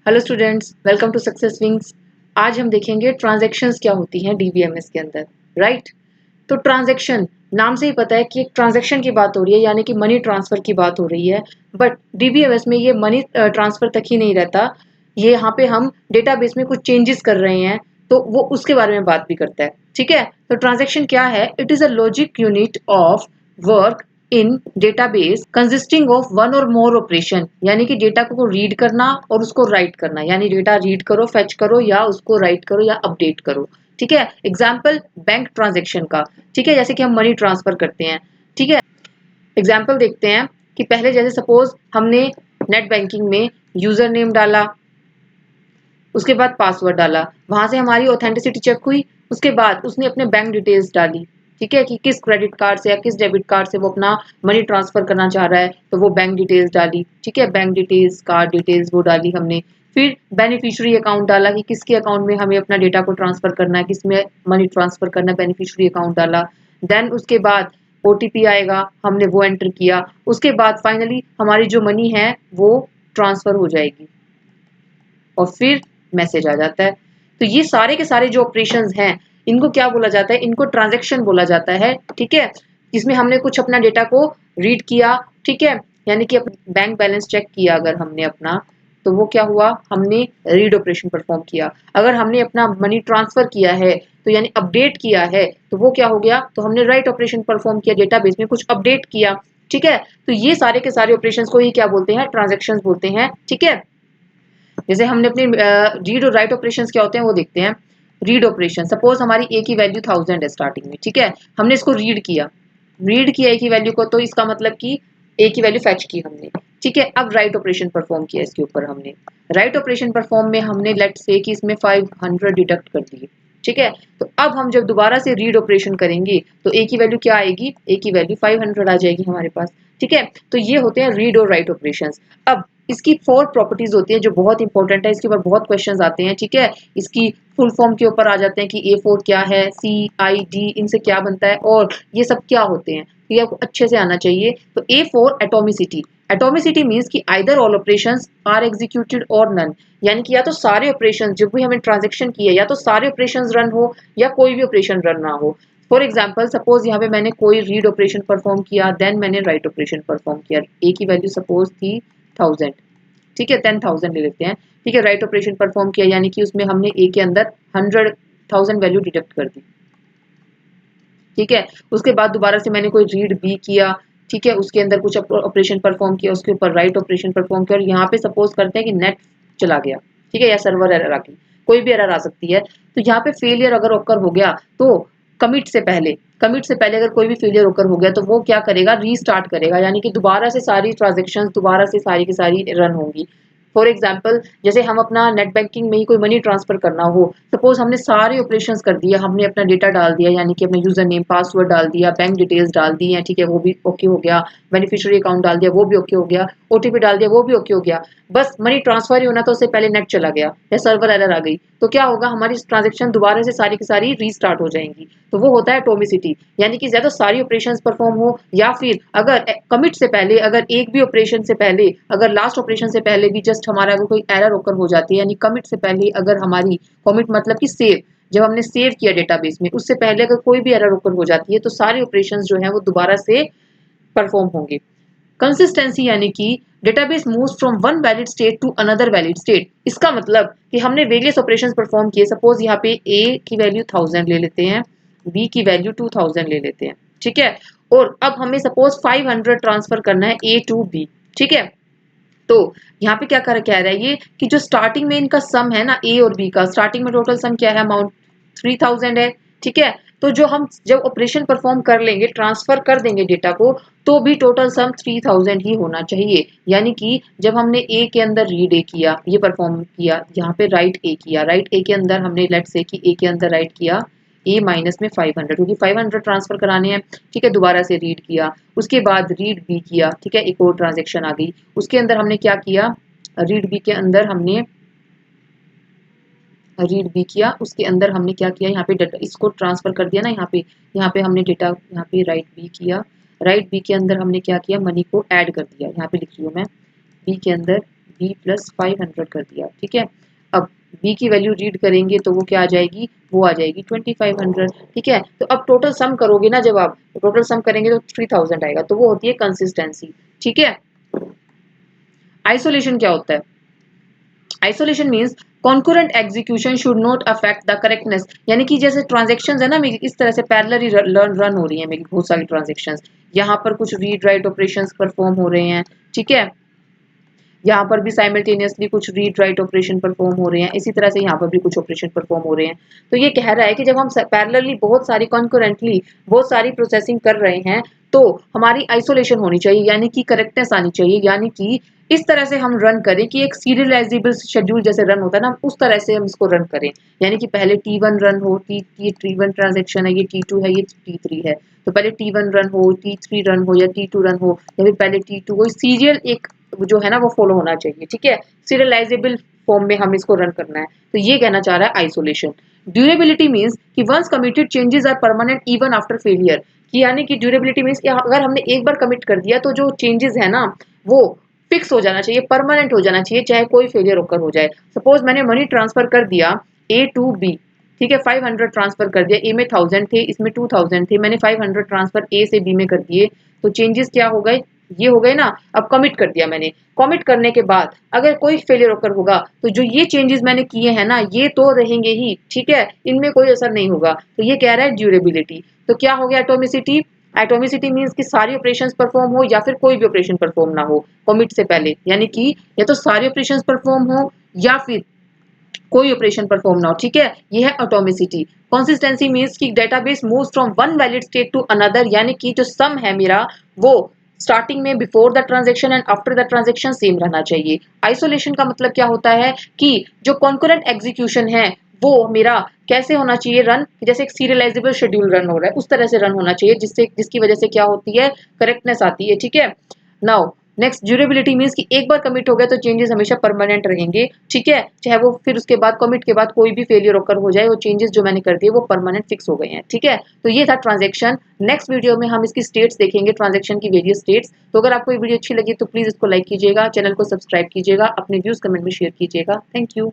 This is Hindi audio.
Hello students, welcome to success wings. आज हम देखेंगे ट्रांजैक्शंस क्या होती हैं डीबीएमएस के अंदर, राइट। तो ट्रांजैक्शन, नाम से ही पता है कि एक ट्रांजैक्शन की बात हो रही है, यानी कि मनी ट्रांसफर की बात हो रही है। बट डीबीएमएस में ये मनी ट्रांसफर तक ही नहीं रहता, ये यहाँ पे हम डेटाबेस में कुछ चेंजेस कर रहे हैं, तो वो उसके बारे में बात भी करता है। ठीक है, तो ट्रांजैक्शन क्या है? It is a logic unit of work in database consisting of one और मोर ऑपरेशन, यानी कि डेटा को रीड करना और उसको राइट करना, यानी डेटा रीड करो, फेच करो, या उसको राइट करो या अपडेट करो। ठीक है, एग्जाम्पल बैंक ट्रांजेक्शन का। ठीक है, जैसे कि हम मनी ट्रांसफर करते हैं। ठीक है, एग्जाम्पल देखते हैं कि पहले जैसे सपोज हमने नेट बैंकिंग में यूजर नेम डाला, उसके बाद पासवर्ड डाला, वहां से हमारी ऑथेंटिसिटी चेक हुई, उसके बाद उसने अपने बैंक डिटेल्स डाली। ठीक है, कि किस क्रेडिट कार्ड से या किस डेबिट कार्ड से वो अपना मनी ट्रांसफर करना चाह रहा है, तो वो बैंक डिटेल्स डाली। ठीक है, बैंक डिटेल्स, कार्ड डिटेल्स वो डाली हमने। फिर बेनिफिशियरी अकाउंट डाला कि किसके अकाउंट में हमें अपना डेटा को ट्रांसफर करना है, किसमें मनी ट्रांसफर करना है, बेनिफिशियरी अकाउंट डाला। देन उसके बाद ओटीपी आएगा, हमने वो एंटर किया। उसके बाद फाइनली हमारी जो मनी है वो ट्रांसफर हो जाएगी और फिर मैसेज आ जाता है। तो ये सारे के सारे जो ऑपरेशंस हैं, इनको क्या बोला जाता है? इनको ट्रांजैक्शन बोला जाता है। ठीक है, इसमें हमने कुछ अपना डेटा को रीड किया। ठीक है, यानी कि बैंक बैलेंस चेक किया अगर हमने अपना, तो वो क्या हुआ? हमने रीड ऑपरेशन परफॉर्म किया। अगर हमने अपना मनी ट्रांसफर किया है, तो यानी अपडेट किया है, तो वो क्या हो गया? तो हमने राइट ऑपरेशन परफॉर्म किया, डेटाबेस में कुछ अपडेट किया। ठीक है, तो ये सारे के सारे ऑपरेशन को ही क्या बोलते हैं? ट्रांजेक्शन बोलते हैं। ठीक है, जैसे हमने अपने रीड और राइट ऑपरेशंस क्या होते हैं वो देखते हैं। रीड ऑपरेशन, सपोज हमारी ए की वैल्यू 1000 है स्टार्टिंग में। ठीक है, हमने इसको रीड किया ए की वैल्यू को, तो इसका मतलब कि ए की वैल्यू फैच की हमने। ठीक है, अब राइट ऑपरेशन परफॉर्म किया इसके ऊपर हमने। राइट ऑपरेशन परफॉर्म में हमने लेट से कि इसमें 500 डिडक्ट कर दिए। ठीक है, तो अब हम जब दोबारा से रीड ऑपरेशन करेंगे, तो ए की वैल्यू क्या आएगी? ए की वैल्यू 500 आ जाएगी हमारे पास। ठीक है, तो ये होते हैं रीड और राइट ऑपरेशन। अब इसकी 4 प्रॉपर्टीज होती है जो बहुत इंपॉर्टेंट है, इसके ऊपर बहुत क्वेश्चंस आते हैं। ठीक है, इसकी फुल फॉर्म के ऊपर आ जाते हैं कि A4 क्या है, CID इनसे क्या बनता है और ये सब क्या होते हैं, तो ये आपको अच्छे से आना चाहिए। तो A4 एटॉमिसिटी। एटॉमिसिटी मींस कि either all operations are executed और नन, यानी कि या तो सारे ऑपरेशंस जब भी हमें ट्रांजैक्शन की है, या तो सारे ऑपरेशंस रन हो या कोई भी ऑपरेशन रन ना हो। फॉर एग्जाम्पल सपोज यहाँ पे मैंने कोई रीड ऑपरेशन परफॉर्म किया, देन मैंने राइट ऑपरेशन परफॉर्म किया। ए की वैल्यू सपोज थी 1000। ठीक है, 10,000 ले लेते हैं। ठीक है, राइट ऑपरेशन परफॉर्म किया, यानी कि उसमें हमने ए के अंदर 100,000 वैल्यू डिडक्ट कर दी। ठीक है, उसके बाद दोबारा से मैंने कोई रीड बी किया। ठीक है, उसके अंदर कुछ ऑपरेशन परफॉर्म किया, उसके ऊपर राइट ऑपरेशन परफॉर्म किया, और यहाँ पे सपोज करते हैं कि नेट चला गया। ठीक है, या सर्वर एरर आ गई, कोई भी एरर आ सकती है। तो यहाँ पे फेलियर अगर ओकर हो गया, तो कमिट से पहले अगर कोई भी फेलियर ओकर हो गया, तो वो क्या करेगा? रीस्टार्ट करेगा, यानी कि दोबारा से सारी ट्रांजेक्शन दोबारा से सारी की सारी रन होंगी। फॉर एग्जाम्पल जैसे हम अपना नेट बैंकिंग में ही कोई मनी ट्रांसफर करना हो, सपोज हमने सारे ऑपरेशंस कर दिया, हमने अपना डेटा डाल दिया, यानी कि अपना यूजर नेम पासवर्ड डाल दिया, बैंक डिटेल्स डाल दी है। ठीक है, वो भी ओके हो गया। बेनिफिशियरी अकाउंट डाल दिया, वो भी ओके हो गया। ओटीपी डाल दिया, वो भी ओके हो गया। बस मनी ट्रांसफर ही होना था, उससे पहले नेट चला गया या सर्वर एरर आ गई, तो क्या होगा? हमारी ट्रांजेक्शन दोबारा से सारी की सारी रीस्टार्ट हो जाएंगी। तो वो होता है एटॉमिसिटी, यानी कि ज्यादा सारी ऑपरेशंस परफॉर्म हो, या फिर अगर कमिट से पहले, अगर एक भी ऑपरेशन से पहले, अगर लास्ट ऑपरेशन से पहले भी जस्ट हमारा अगर कोई एरर ओकर हो जाती है, यानी कमिट से पहले अगर हमारी, कमिट मतलब कि सेव, जब हमने सेव किया डेटाबेस में, उससे पहले अगर कोई भी एरर ओकर हो जाती है, तो सारे ऑपरेशंस जो है वो दोबारा से परफॉर्म होंगे। कंसिस्टेंसी, यानी कि database moves from one valid state to another valid state. इसका मतलब कि हमने वेरियस ऑपरेशंस परफॉर्म किए, सपोज यहाँ पे ए की वैल्यू 1000 ले लेते हैं, बी की वैल्यू 2000 ले लेते हैं। ठीक है, और अब हमें सपोज 500 ट्रांसफर करना है ए टू बी। ठीक है, तो यहाँ पे क्या कर कह रहा है ये, कि जो स्टार्टिंग में इनका सम है ना, ए और बी का स्टार्टिंग में टोटल सम क्या है? अमाउंट 3000 है। ठीक है, तो जो हम जब ऑपरेशन परफॉर्म कर लेंगे, ट्रांसफर कर देंगे डेटा को, तो भी टोटल सम 3000 ही होना चाहिए। यानी कि जब हमने ए के अंदर रीड ए किया, ये परफॉर्म किया, यहाँ पे राइट ए किया, राइट ए के अंदर हमने लेट से कि ए के अंदर राइट किया ए माइनस में 500, क्योंकि 500 ट्रांसफर कराने हैं। ठीक है, दोबारा से रीड किया, उसके बाद रीड बी किया। ठीक है, एक और ट्रांजेक्शन आ गई, उसके अंदर हमने क्या किया? रीड बी के अंदर हमने रीड बी किया, उसके अंदर हमने क्या किया? यहाँ पे डेटा इसको ट्रांसफर कर दिया ना, यहाँ पे हमने डेटा, यहाँ पे राइट बी किया, राइट बी के अंदर हमने क्या किया? मनी को ऐड कर दिया। यहाँ पे लिख रही हूँ मैं, बी के अंदर b प्लस 500 कर दिया, ठीक है। अब b की वैल्यू रीड करेंगे तो वो क्या आ जाएगी, वो आ जाएगी 2500, ठीक है। तो अब टोटल सम करोगे ना, जब आप टोटल सम करेंगे तो 3000 आएगा, तो वो होती है कंसिस्टेंसी, ठीक है। आइसोलेशन क्या होता है? Isolation means concurrent execution should not affect the correctness, यानी कि जैसे ट्रांजेक्शन है ना मेरी, इस तरह से पैरेलली रन हो रही है मेरी बहुत सारी ट्रांजेक्शन, यहाँ पर कुछ रीड राइट ऑपरेशंस परफॉर्म हो रहे हैं, ठीक है। यहाँ पर भी साइमल्टेनियसली कुछ रीड राइट ऑपरेशन परफॉर्म हो रहे हैं, इसी तरह से यहाँ पर भी कुछ ऑपरेशन परफॉर्म हो रहे हैं। तो ये कह रहा है कि जब हम पैरेलली बहुत सारी कॉन्करेंटली बहुत सारी प्रोसेसिंग कर रहे हैं तो हमारी आइसोलेशन होनी चाहिए, यानी कि करेक्टनेस आनी चाहिए, यानी कि इस तरह से हम रन करें कि एक सीरियलाइजेबल शेड्यूल जैसे रन होता है ना, उस तरह से हम इसको रन करें। यानी कि पहले T1 रन हो, T1 ट्रांजेक्शन है, ये T2 है, ये T3 है, तो पहले T1 रन हो, T3 रन हो या T2 रन हो, या फिर पहले T2 हो, सीरियल एक जो है ना वो फॉलो होना चाहिए, ठीक है। सीरियलाइजेबल फॉर्म में हम इसको रन करना है, तो ये कहना चाह रहा है आइसोलेशन। ड्यूरेबिलिटी मीन्स कि once committed changes are permanent even after failure, कि यानी कि ड्यूरेबिलिटी मीन्स कि अगर हमने एक बार कमिट कर दिया तो जो चेंजेस है ना वो फिक्स हो जाना चाहिए, परमानेंट हो जाना चाहिए, चाहे कोई फेलियर होकर हो जाए। सपोज मैंने मनी ट्रांसफर कर दिया A टू B, ठीक है, 500 ट्रांसफर कर दिया, A में 1000 थे, इसमें 2000 थे, मैंने 500 ट्रांसफर A से B में कर दिए, तो चेंजेस क्या हो गए, ये हो गए ना। अब कमिट कर दिया मैंने, कमिट करने के बाद अगर कोई फेलियर होकर होगा तो जो ये चेंजेस मैंने किए हैं ना ये तो रहेंगे ही, ठीक है, इनमें कोई असर नहीं होगा। तो ये कह रहा है ड्यूरेबिलिटी। तो क्या हो गया एटोमिसिटी? एटोमिसिटी मीन्स कि सारी ऑपरेशंस परफॉर्म हो या फिर कोई भी ऑपरेशन परफॉर्म ना हो कमिट से पहले, यानी कि या तो सारे ऑपरेशंस परफॉर्म हो या फिर कोई ऑपरेशन परफॉर्म ना हो, ठीक है, ये है एटोमिसिटी। कंसिस्टेंसी मींस कि database moves from one valid state to another, यानी कि जो सम है मेरा वो स्टार्टिंग में before the transaction and after the transaction same रहना चाहिए। आइसोलेशन का मतलब क्या होता है कि जो कॉन्करेंट एग्जीक्यूशन है वो मेरा कैसे होना चाहिए रन, जैसे एक सीरियलाइजेबल शेड्यूल रन हो रहा है उस तरह से रन होना चाहिए, जिससे जिसकी वजह से क्या होती है, करेक्टनेस आती है, ठीक है। नाउ नेक्स्ट ड्यूरेबिलिटी मींस कि एक बार कमिट हो गया तो चेंजेस हमेशा परमानेंट रहेंगे, ठीक है, चाहे वो फिर उसके बाद कमिट के बाद कोई भी फेलियर होकर हो जाए, वो चेंजेस जो मैंने कर दिए वो परमानेंट फिक्स हो गए हैं, ठीक है। तो ये था ट्रांजैक्शन। नेक्स्ट वीडियो में हम इसकी स्टेट्स देखेंगे, ट्रांजैक्शन की वेरियस स्टेट्स। तो अगर आपको ये वीडियो अच्छी लगी तो प्लीज इसको लाइक कीजिएगा, चैनल को सब्सक्राइब कीजिएगा, अपने व्यूज कमेंट में शेयर कीजिएगा। Thank you.